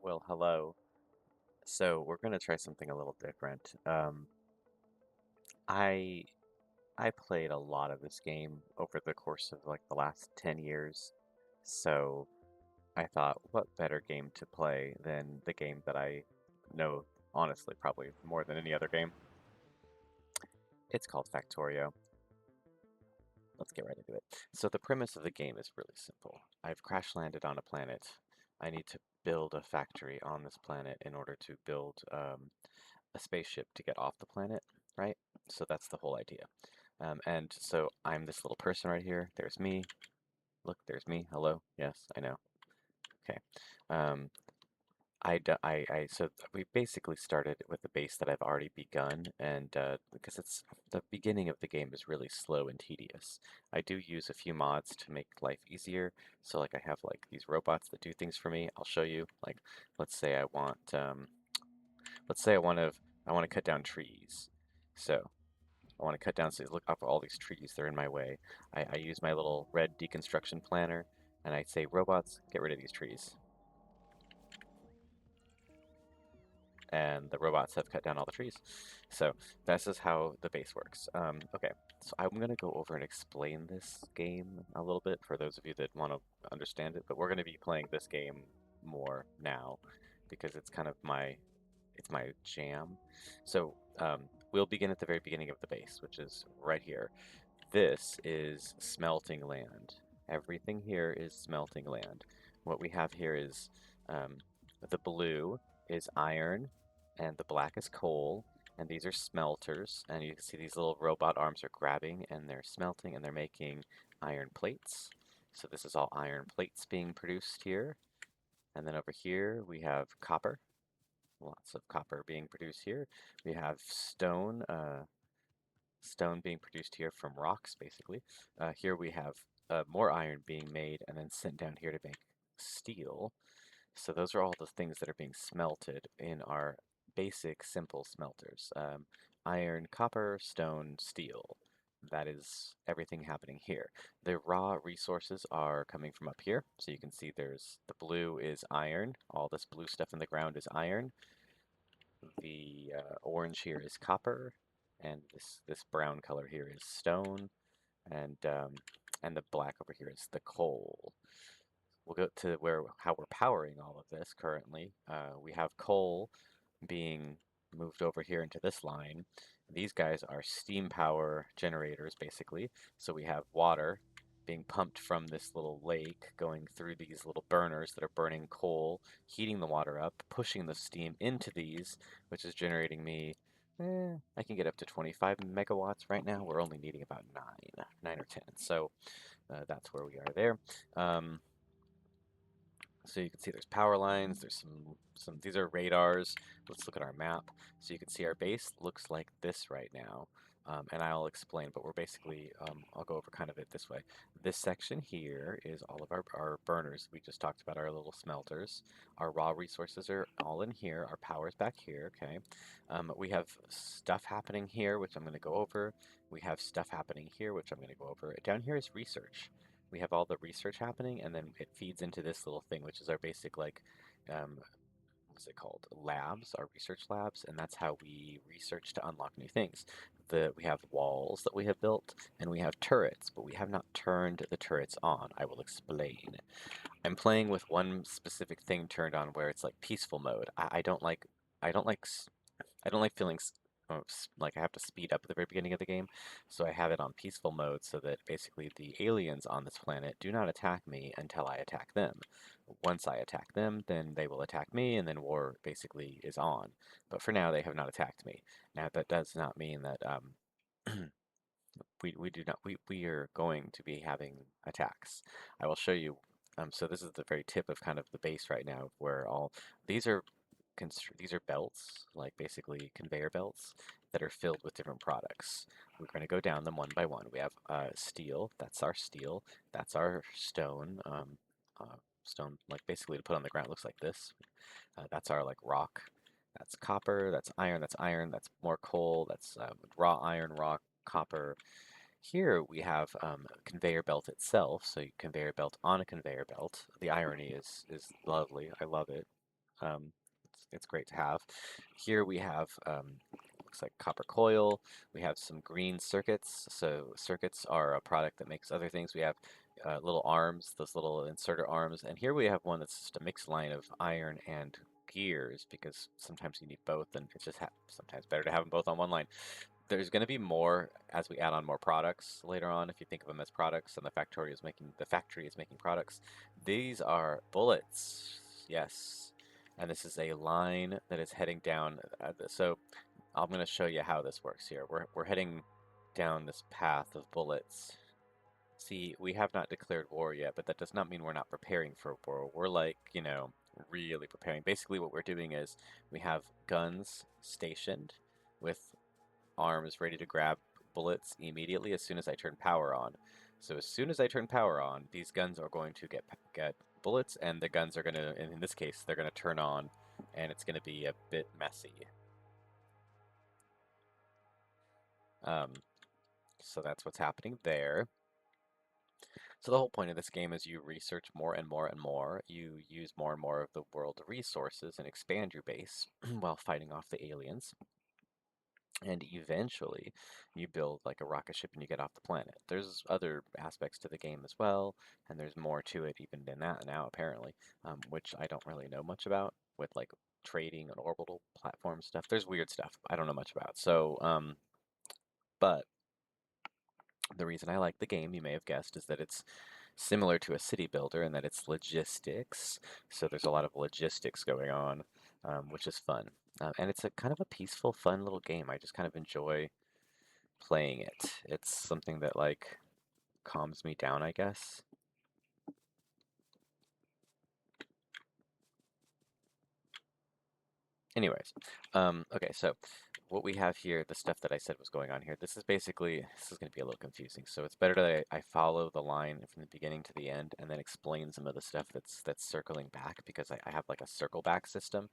Well, hello. So we're gonna try something a little different. I I played a lot of this game over the course of like the last 10 years. So I thought, what better game to play than the game that I know, honestly, probably more than any other game. It's called Factorio. Let's get right into it. So the premise of the game is really simple. I've crash landed on a planet. I need to build a factory on this planet in order to build a spaceship to get off the planet, right? So that's the whole idea. And so I'm this little person right here. There's me. Look, there's me. Hello. Yes, I know. Okay. Um, so we basically started with the base that I've already begun, and because it's the beginning of the game is really slow and tedious. I do use a few mods to make life easier. So like I have like these robots that do things for me. I'll show you. Like, let's say I want, let's say I want to cut down trees. So I want to cut down, so look up all these trees, they're in my way. I use my little red deconstruction planner, and I say, robots, get rid of these trees. And the robots have cut down all the trees. So this is how the base works. Okay, so I'm going to go over and explain this game a little bit for those of you that want to understand it, but we're going to be playing this game more now because it's kind of it's my jam. So we'll begin at the very beginning of the base, which is right here. This is smelting land. Everything here is smelting land. What we have here is the blue is iron, and the black is coal, and these are smelters. And you can see these little robot arms are grabbing, and they're smelting, and they're making iron plates. So this is all iron plates being produced here. And then over here we have copper. Lots of copper being produced here. We have stone. Stone being produced here from rocks, basically. Here we have more iron being made and then sent down here to make steel. So those are all the things that are being smelted in our basic, simple smelters. Iron, copper, stone, steel. That is everything happening here. The raw resources are coming from up here. So you can see there's the blue is iron. All this blue stuff in the ground is iron. The orange here is copper, and this brown color here is stone, and the black over here is the coal. We'll go to where how we're powering all of this currently. We have coal being moved over here into this line. These guys are steam power generators, basically. So we have water being pumped from this little lake going through these little burners that are burning coal, heating the water up, pushing the steam into these, which is generating me, I can get up to 25 megawatts right now. We're only needing about 9 or 10. So that's where we are there. Um, so you can see there's power lines, there's these are radars. Let's look at our map. So you can see our base looks like this right now. And I'll explain, but we're basically, I'll go over kind of it this way. This section here is all of our burners. We just talked about our little smelters. Our raw resources are all in here. Our power's back here, okay? We have stuff happening here, which I'm going to go over. We have stuff happening here, which I'm going to go over. Down here is research. We have all the research happening, and then it feeds into this little thing, which is our basic, like, um, what's it called? Labs, our research labs, and that's how we research to unlock new things. We have walls that we have built, and we have turrets, but we have not turned the turrets on. I will explain. I'm playing with one specific thing turned on where it's like peaceful mode. I don't like, I don't like I don't like feeling like I have to speed up at the very beginning of the game, so I have it on peaceful mode so that basically the aliens on this planet do not attack me until I attack them. Once I attack them, then they will attack me, and then war basically is on. But for now, they have not attacked me. Now, that does not mean that we do not we are going to be having attacks. I will show you. So this is the very tip of kind of the base right now, where all these are these are belts, like basically conveyor belts that are filled with different products. We're going to go down them one by one. We have steel. That's our steel. That's our stone. Stone, like basically to put on the ground, looks like this. That's our like rock. That's copper. That's iron. That's iron. That's more coal. That's raw iron, rock, copper. Here we have a conveyor belt itself, so you conveyor belt on a conveyor belt. The irony is lovely. I love it. It's great to have. Here we have looks like copper coil. We have some green circuits. So circuits are a product that makes other things. We have little arms, those little inserter arms, and here we have one that's just a mixed line of iron and gears because sometimes you need both, and it's just sometimes better to have them both on one line. There's going to be more as we add on more products later on, if you think of them as products, and the factory is making products. These are bullets, yes, and this is a line that is heading down. So I'm going to show you how this works here. We're heading down this path of bullets. See, we have not declared war yet, but that does not mean we're not preparing for war. We're like, really preparing. Basically, what we're doing is we have guns stationed with arms ready to grab bullets immediately as soon as I turn power on. So as soon as I turn power on, these guns are going to get bullets, and the guns are going to, in this case, they're going to turn on, and it's going to be a bit messy. Um, so that's what's happening there. So the whole point of this game is you research more and more and more. You use more and more of the world resources and expand your base while fighting off the aliens. And eventually, you build like a rocket ship and you get off the planet. There's other aspects to the game as well, and there's more to it even than that now, apparently, which I don't really know much about with like trading and orbital platform stuff. There's weird stuff I don't know much about. So, but the reason I like the game, you may have guessed, is that it's similar to a city builder in that it's logistics. So there's a lot of logistics going on, which is fun. And it's a kind of a peaceful, fun little game. I just kind of enjoy playing it. It's something that like calms me down, I guess. Anyways, okay, so what we have here, the stuff that I said was going on here, this is going to be a little confusing. So it's better that I follow the line from the beginning to the end and then explain some of the stuff that's circling back because I have like a circle back system.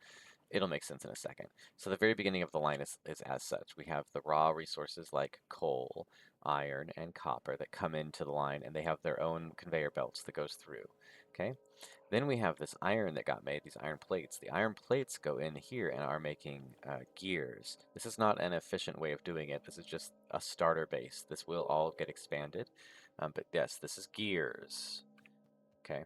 It'll make sense in a second. So the very beginning of the line is as such. We have the raw resources like coal, iron, and copper that come into the line, and they have their own conveyor belts that goes through. Okay? Then we have this iron that got made, these iron plates. The iron plates go in here and are making gears. This is not an efficient way of doing it. This is just a starter base. This will all get expanded. But yes, this is gears. Okay.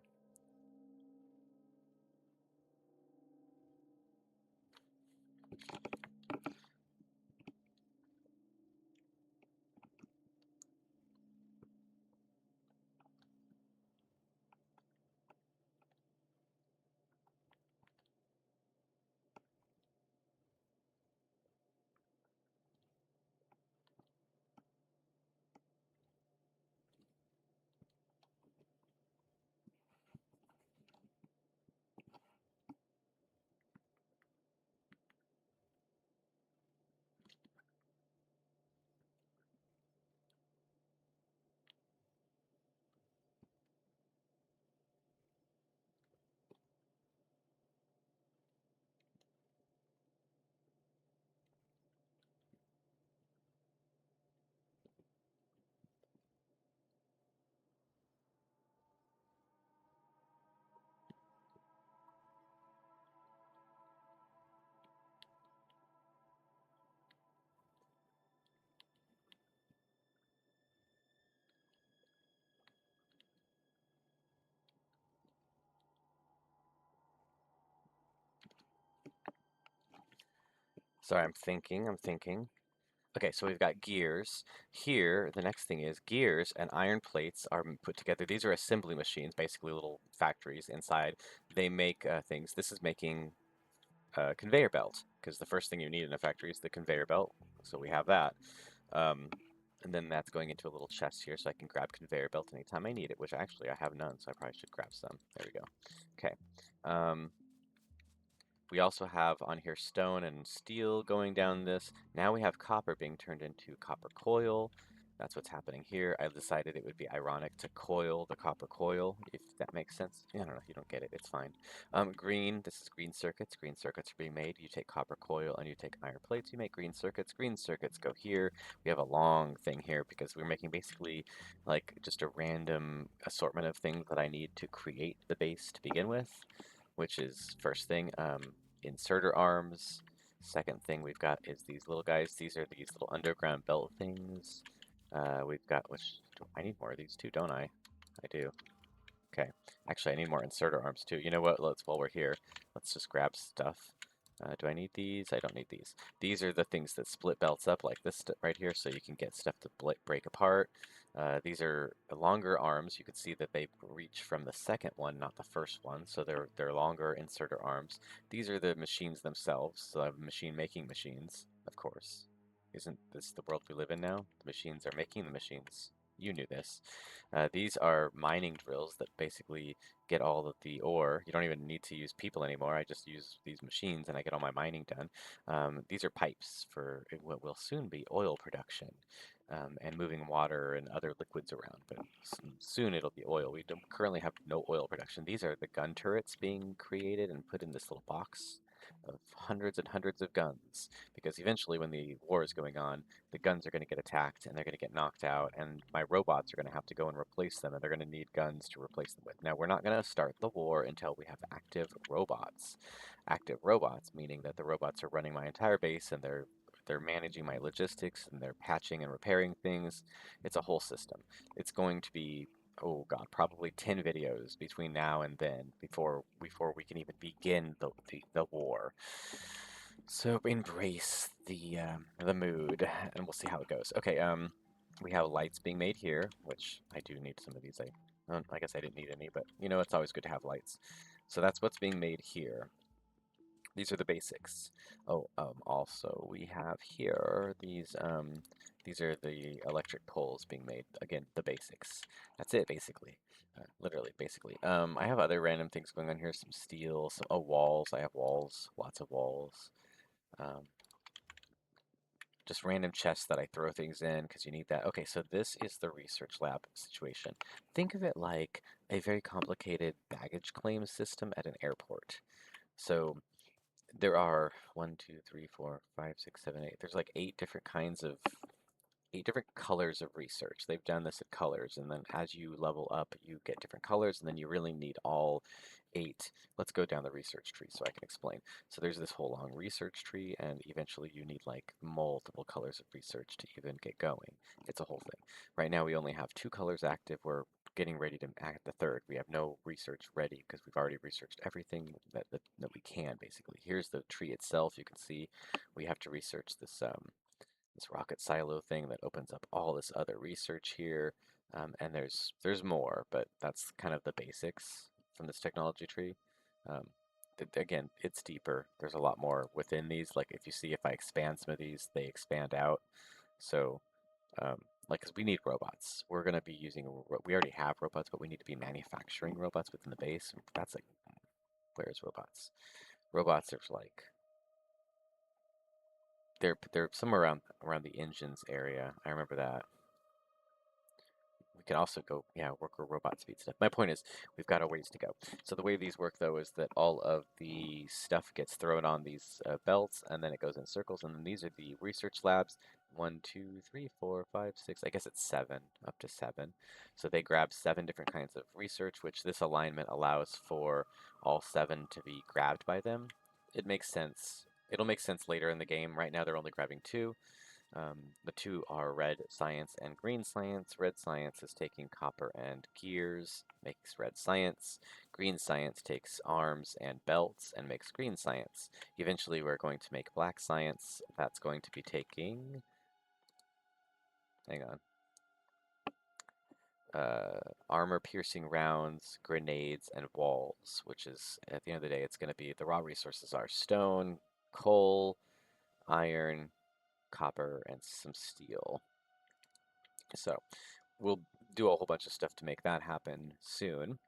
Sorry, I'm thinking. Okay, so we've got gears. Here, the next thing is gears and iron plates are put together. These are assembly machines, basically little factories inside. They make things. This is making a conveyor belt, because the first thing you need in a factory is the conveyor belt. So we have that. Um, and then that's going into a little chest here, so I can grab conveyor belt anytime I need it, which actually I have none, so I probably should grab some. There we go. Okay. Um, we also have on here stone and steel going down this. Now we have copper being turned into copper coil. That's what's happening here. I decided it would be ironic to coil the copper coil, if that makes sense. I don't know if you don't get it, it's fine. Green, this is green circuits. Green circuits are being made. You take copper coil and you take iron plates, you make green circuits. Green circuits go here. We have a long thing here because we're making basically like just a random assortment of things that I need to create the base to begin with. which is first thing. Inserter arms. Second thing we've got is these little guys. These are these little underground belt things. We've got, which, I need more of these too, don't I? I do. Okay. Actually, I need more inserter arms too. You know what? While we're here, let's just grab stuff. Do I need these? I don't need these. These are the things that split belts up like this right here, so you can get stuff to break apart. These are longer arms. You can see that they reach from the second one, not the first one, so they're longer inserter arms. These are the machines themselves, so I have machine making machines, of course. Isn't this the world we live in now? The machines are making the machines. You knew this. These are mining drills that basically get all of the ore. You don't even need to use people anymore. I just use these machines and I get all my mining done. These are pipes for what will soon be oil production, and moving water and other liquids around. But soon it'll be oil. We don't currently have no oil production. These are the gun turrets being created and put in this little box of hundreds and hundreds of guns. Because eventually, when the war is going on, the guns are going to get attacked and they're going to get knocked out, and my robots are going to have to go and replace them, and they're going to need guns to replace them with. Now, we're not going to start the war until we have active robots. Active robots, meaning that the robots are running my entire base and they're managing my logistics and they're patching and repairing things. It's a whole system. It's going to be, oh God, probably 10 videos between now and then before we can even begin the war. So embrace the mood, and we'll see how it goes. Okay, we have lights being made here, which I do need some of these. I guess I didn't need any, but you know, it's always good to have lights. So that's what's being made here. These are the basics. Oh, also we have here these are the electric poles being made. Again, the basics. That's it, basically. Literally, basically. I have other random things going on here. Some steel, some walls. I have walls, lots of walls. Um, just random chests that I throw things in because you need that. Okay, so this is the research lab situation. Think of it like a very complicated baggage claim system at an airport. So there are 1, 2, 3, 4, 5, 6, 7, 8. There's like 8 different colors of research. They've done this at colors, and then as you level up, you get different colors, and then you really need all 8. Let's go down the research tree so I can explain. So there's this whole long research tree, and eventually you need like multiple colors of research to even get going. It's a whole thing. Right now we only have 2 colors active. We're getting ready to act the third. We have no research ready because we've already researched everything that we can, basically. Here's the tree itself. You can see we have to research this rocket silo thing that opens up all this other research here. And there's more, but that's kind of the basics from this technology tree. Um, Again, it's deeper. There's a lot more within these. Like if you see if I expand some of these, they expand out. So like, 'cause we need robots. We're going to be using, we already have robots, but we need to be manufacturing robots within the base. That's like, where's robots? Robots are like, they're somewhere around the engines area. I remember that. We can also go, yeah, work with robot speed stuff. My point is, we've got a ways to go. So the way these work, though, is that all of the stuff gets thrown on these belts, and then it goes in circles, and then these are the research labs. 1, 2, 3, 4, 5, 6. I guess it's 7, up to 7. So they grab 7 different kinds of research, which this alignment allows for all 7 to be grabbed by them. It makes sense. It'll make sense later in the game. Right now, they're only grabbing 2. The 2 are red science and green science. Red science is taking copper and gears, makes red science. Green science takes arms and belts and makes green science. Eventually, we're going to make black science. That's going to be taking, hang on, armor-piercing rounds, grenades, and walls, which is, at the end of the day, it's going to be, the raw resources are stone, coal, iron, copper, and some steel. So we'll do a whole bunch of stuff to make that happen soon.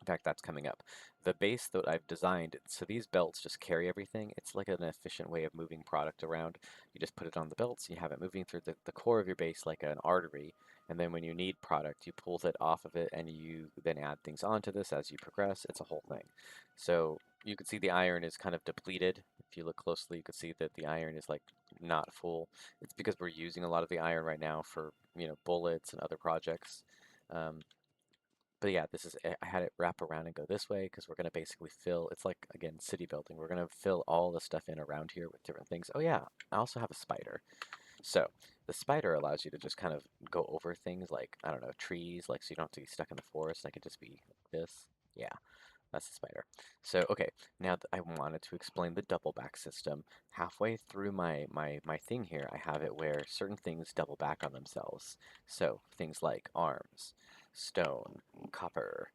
In fact, that's coming up. The base that I've designed, so these belts just carry everything. It's like an efficient way of moving product around. You just put it on the belts, you have it moving through the core of your base like an artery, and then when you need product, you pull it off of it, and you then add things onto this as you progress. It's a whole thing. So you can see the iron is kind of depleted. If you look closely, you can see that the iron is like not full. It's because we're using a lot of the iron right now for, bullets and other projects. Um, But yeah, this is I had it wrap around and go this way because we're gonna basically fill. It's like again city building. We're gonna fill all the stuff in around here with different things. Oh yeah, I also have a spider. So the spider allows you to just kind of go over things like I don't know trees, like so you don't have to be stuck in the forest. I could just be like this. Yeah. That's the spider. So, okay, now I wanted to explain the double back system. Halfway through my thing here, I have it where certain things double back on themselves. So, things like arms, stone, copper,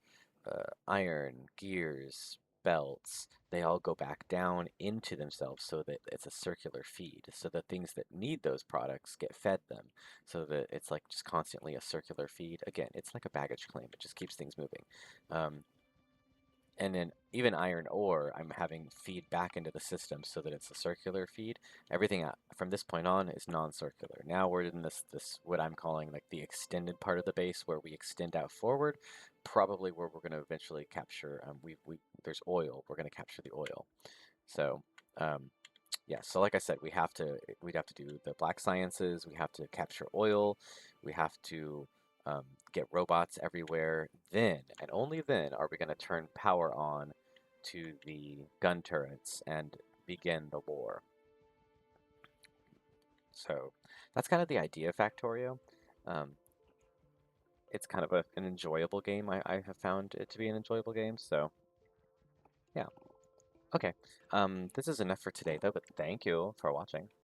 iron, gears, belts, they all go back down into themselves so that it's a circular feed. So the things that need those products get fed them. So that it's like just constantly a circular feed. Again, it's like a baggage claim. It just keeps things moving. And then even iron ore, I'm having feed back into the system so that it's a circular feed. Everything from this point on is non-circular. Now we're in this what I'm calling like the extended part of the base where we extend out forward, probably where we're going to eventually capture. We there's oil. We're going to capture the oil. So um, yeah, so like I said, we'd have to do the black sciences, we have to capture oil, we have to get robots everywhere. Then, and only then, are we going to turn power on to the gun turrets and begin the war. So that's kind of the idea of Factorio. Um, it's kind of an enjoyable game. I have found it to be an enjoyable game. So yeah, okay. This is enough for today, though. But thank you for watching.